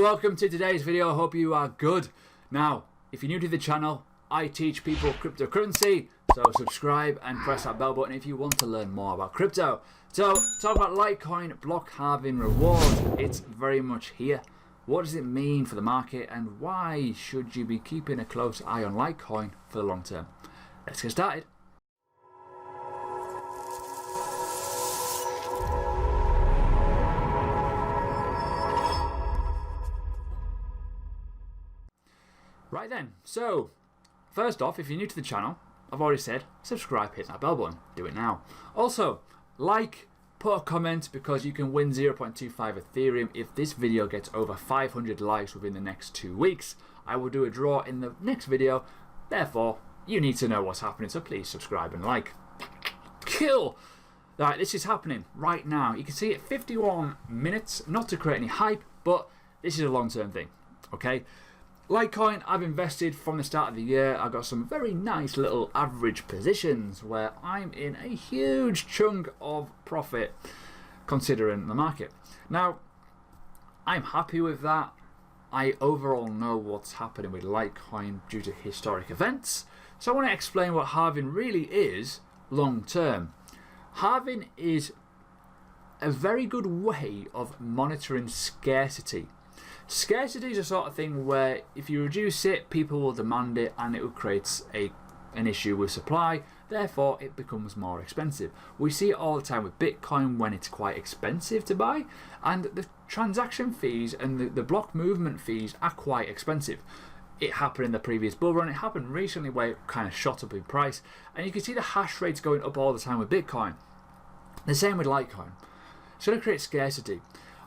welcome to today's video. I hope you are good. Now, if you're new to the channel, I teach people cryptocurrency, so subscribe and press that bell button if you want to learn more about crypto. So, talk about Litecoin block halving reward. It's very much here. What does it mean for the market, and why should you be keeping a close eye on Litecoin for the long term? Let's get started. Right then, so first off, if you're new to the channel, I've already said subscribe, hit that bell button, do it now. Also, put a comment, because you can win 0.25 Ethereum if this video gets over 500 likes within the next 2 weeks. I will do a draw in the next video, therefore you need to know what's happening, so please subscribe and like. Kill! Alright, this is happening right now. You can see it 51 minutes, not to create any hype, but this is a long term thing, okay? Litecoin, I've invested from the start of the year. I've got some very nice little average positions where I'm in a huge chunk of profit considering the market. Now, I'm happy with that. I overall know what's happening with Litecoin due to historic events. So I want to explain what halving really is long term. Halving is a very good way of monitoring scarcity. Scarcity is a sort of thing where if you reduce it, people will demand it, and it will create an issue with supply. Therefore, it becomes more expensive. We see it all the time with Bitcoin when it's quite expensive to buy, and the transaction fees and the block movement fees are quite expensive. It happened in the previous bull run. It happened recently where it kind of shot up in price, and you can see the hash rates going up all the time with Bitcoin. The same with Litecoin. It's going to create scarcity.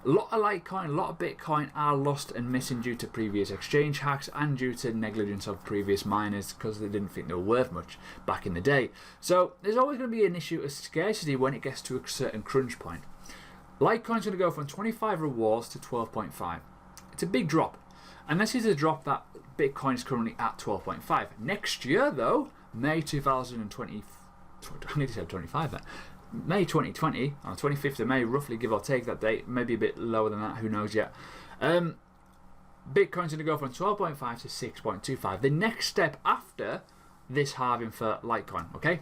A lot of Litecoin, a lot of Bitcoin are lost and missing due to previous exchange hacks and due to negligence of previous miners because they didn't think they were worth much back in the day. So there's always going to be an issue of scarcity when it gets to a certain crunch point. Litecoin's going to go from 25 rewards to 12.5. It's a big drop. And this is a drop that Bitcoin is currently at 12.5. Next year though, May 2020, I need to say 25 there. May 2020, on 25th of May, roughly, give or take that date, maybe a bit lower than that, who knows yet. Bitcoin's going to go from 12.5 to 6.25. The next step after this halving for Litecoin, okay?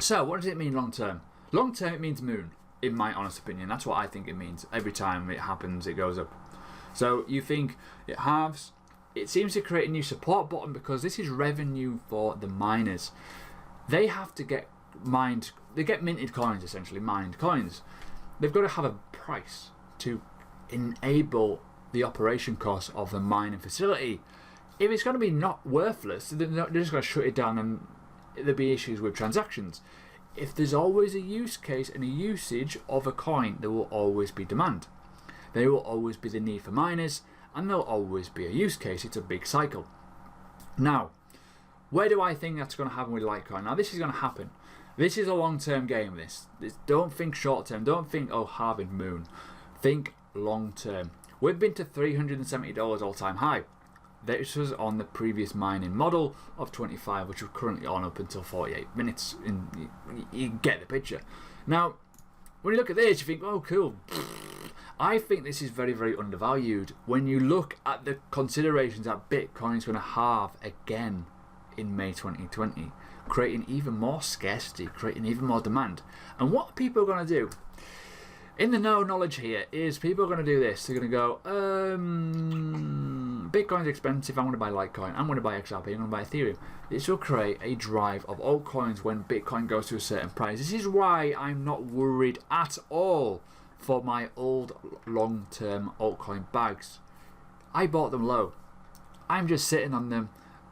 So, what does it mean long term? Long term, it means moon, in my honest opinion. That's what I think it means. Every time it happens, it goes up. So, you think it halves. It seems to create a new support button because this is revenue for the miners. They have to get mined. They get minted coins, essentially, mined coins. They've got to have a price to enable the operation costs of the mining facility. If it's going to be not worthless, they're just going to shut it down and there'll be issues with transactions. If there's always a use case and a usage of a coin, there will always be demand. There will always be the need for miners, and there'll always be a use case. It's a big cycle. Now, where do I think that's going to happen with Litecoin? Now, this is going to happen. This is a long-term game, this. Don't think short-term. Don't think, oh, halving moon. Think long-term. We've been to $370 all-time high. This was on the previous mining model of 25, which we're currently on up until 48 minutes. You get the picture. Now, when you look at this, you think, oh, cool. I think this is very, very undervalued. When you look at the considerations that Bitcoin is going to halve again in May 2020. Creating even more scarcity, creating even more demand. And what people are going to do, in the no knowledge here, is people are going to do this. They're going to go, Bitcoin's expensive, I'm going to buy Litecoin, I'm going to buy XRP, I'm going to buy Ethereum. This will create a drive of altcoins when Bitcoin goes to a certain price. This is why I'm not worried at all for my old long-term altcoin bags. I bought them low. I'm just sitting on them.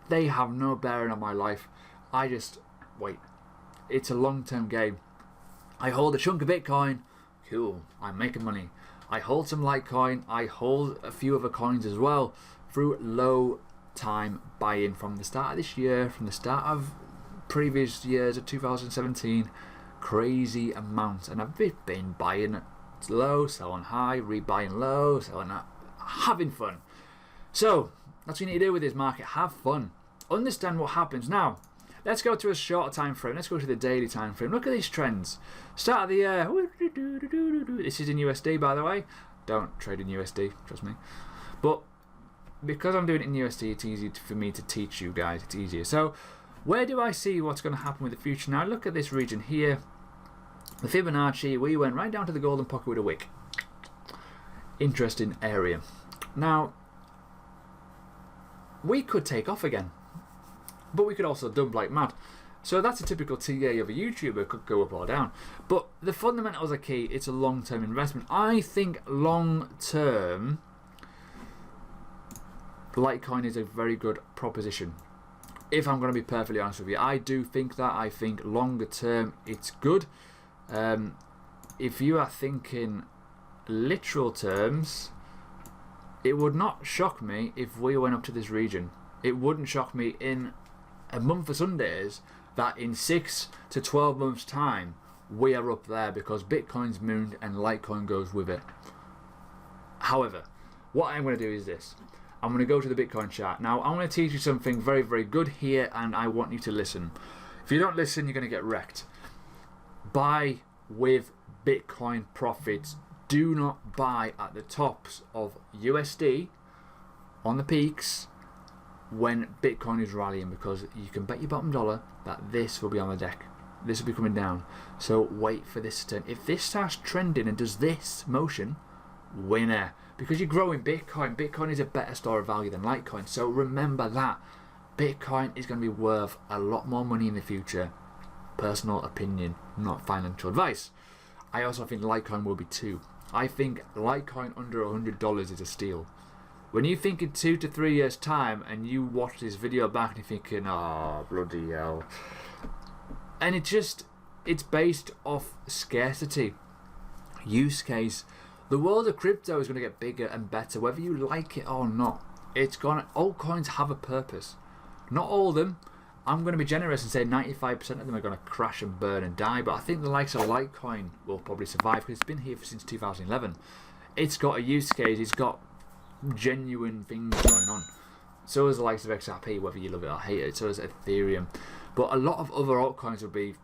They have no bearing on my life. I just wait. It's a long-term game. I hold a chunk of Bitcoin. Cool. I'm making money. I hold some Litecoin. I hold a few other coins as well through low time buying from the start of this year, from the start of previous years of 2017. Crazy amounts. And I've been buying low, selling high, rebuying low, selling up, having fun. So that's what you need to do with this market. Have fun. Understand what happens. Now, let's go to a shorter time frame. Let's go to the daily time frame. Look at these trends. Start of the year. This is in USD, by the way. Don't trade in USD, trust me. But because I'm doing it in USD, it's easy for me to teach you guys. It's easier. So where do I see what's going to happen with the future? Now look at this region here. The Fibonacci, we went right down to the golden pocket with a wick. Interesting area. Now, we could take off again, but we could also dump like mad. So that's a typical TA of a YouTuber, could go up or down. But the fundamentals are key. It's a long-term investment. I think long-term, Litecoin is a very good proposition. If I'm going to be perfectly honest with you, I do think that. I think longer term, it's good. If you are thinking literal terms, it would not shock me if we went up to this region. It wouldn't shock me in a month of Sundays that in 6 to 12 months time we are up there, because Bitcoin's mooned and Litecoin goes with it. However, what I'm going to do is this. I'm going to go to the Bitcoin chart. Now I'm going to teach you something very, very good here, and I want you to listen. If you don't listen, you're going to get wrecked. Buy with Bitcoin profits. Do not buy at the tops of USD on the peaks when Bitcoin is rallying, because you can bet your bottom dollar that this will be on the deck. This will be coming down. So wait for this to turn. If this starts trending and does this motion, winner. Because you're growing Bitcoin. Bitcoin is a better store of value than Litecoin. So remember that. Bitcoin is going to be worth a lot more money in the future. Personal opinion, not financial advice. I also think Litecoin will be too. I think Litecoin under $100 is a steal. When you think in 2 to 3 years time and you watch this video back and you're thinking, oh bloody hell. And it's based off scarcity. Use case. The world of crypto is going to get bigger and better, whether you like it or not. Altcoins have a purpose. Not all of them. I'm going to be generous and say 95% of them are going to crash and burn and die, but I think the likes of Litecoin will probably survive because it's been here since 2011. It's got a use case, it's got genuine things going on. So is the likes of XRP, whether you love it or hate it. So is Ethereum. But a lot of other altcoins will be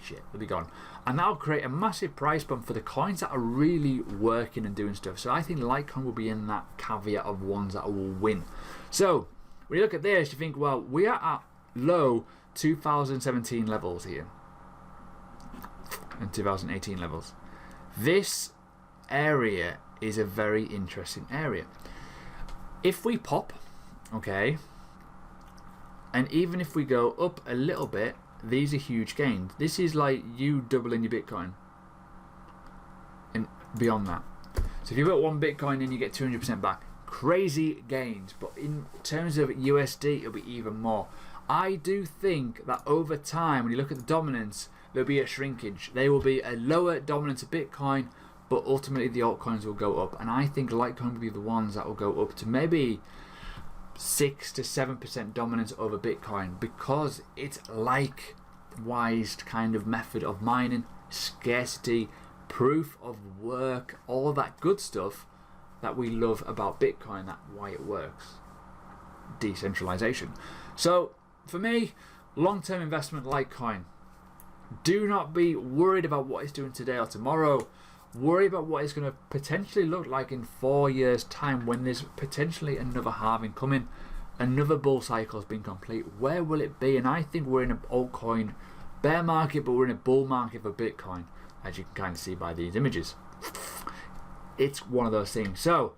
shit, they'll be gone. And that'll create a massive price bump for the coins that are really working and doing stuff. So I think Litecoin will be in that caveat of ones that will win. So when you look at this, you think, well, we are at low 2017 levels here and 2018 levels. This area is a very interesting area. If we pop, okay, and even if we go up a little bit, these are huge gains. This is like you doubling your Bitcoin and beyond that. So if you put 1 Bitcoin in, you get 200% back. Crazy gains. But in terms of USD, it'll be even more. I do think that over time, when you look at the dominance, there'll be a shrinkage. There will be a lower dominance of Bitcoin, but ultimately the altcoins will go up. And I think Litecoin will be the ones that will go up to maybe 6 to 7% dominance over Bitcoin, because it's like wise kind of method of mining, scarcity, proof of work, all that good stuff that we love about Bitcoin, that why it works. Decentralization. So for me, long-term investment Litecoin. Do not be worried about what it's doing today or tomorrow. Worry about what it's going to potentially look like in 4 years time, when there's potentially another halving coming, another bull cycle has been complete. Where will it be? And I think we're in an altcoin bear market, but we're in a bull market for Bitcoin, as you can kind of see by these images. It's one of those things. So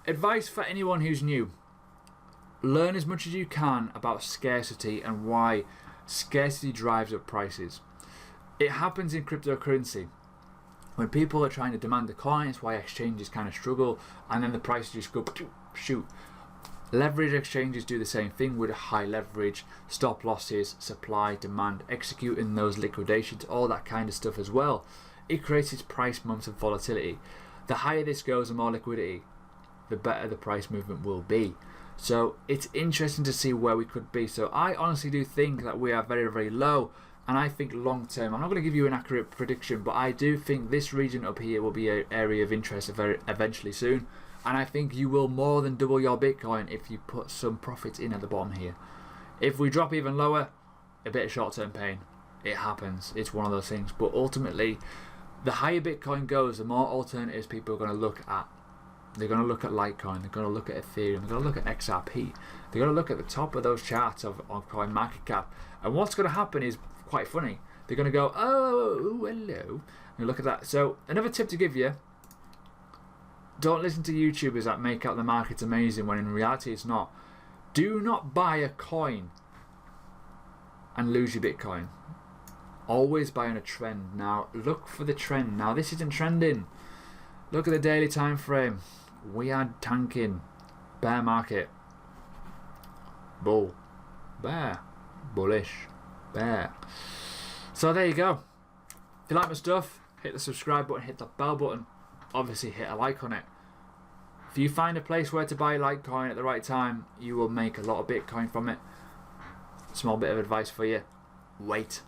advice for anyone who's new: learn as much as you can about scarcity and why scarcity drives up prices. It happens in cryptocurrency. When people are trying to demand the coins, why exchanges kind of struggle, and then the prices just go shoot. Leverage exchanges do the same thing with high leverage, stop losses, supply, demand, executing those liquidations, all that kind of stuff as well. It creates its price bumps and volatility. The higher this goes, the more liquidity, the better the price movement will be. So it's interesting to see where we could be. So I honestly do think that we are very, very low. And I think long term, I'm not going to give you an accurate prediction, but I do think this region up here will be an area of interest eventually soon. And I think you will more than double your Bitcoin if you put some profits in at the bottom here. If we drop even lower, a bit of short term pain. It happens. It's one of those things. But ultimately, the higher Bitcoin goes, the more alternatives people are going to look at They're going to look at Litecoin. They're going to look at Ethereum. They're going to look at XRP. They're going to look at the top of those charts of coin market cap. And what's going to happen is quite funny. They're going to go, oh, hello. And look at that. So another tip to give you, don't listen to YouTubers that make out the market's amazing when in reality it's not. Do not buy a coin and lose your Bitcoin. Always buy on a trend. Now look for the trend. Now this isn't trending. Look at the daily time frame. We are tanking. Bear market. Bull. Bear. Bullish. Bear. So there you go. If you like my stuff, hit the subscribe button, hit the bell button. Obviously hit a like on it. If you find a place where to buy Litecoin at the right time, you will make a lot of Bitcoin from it. Small bit of advice for you. Wait.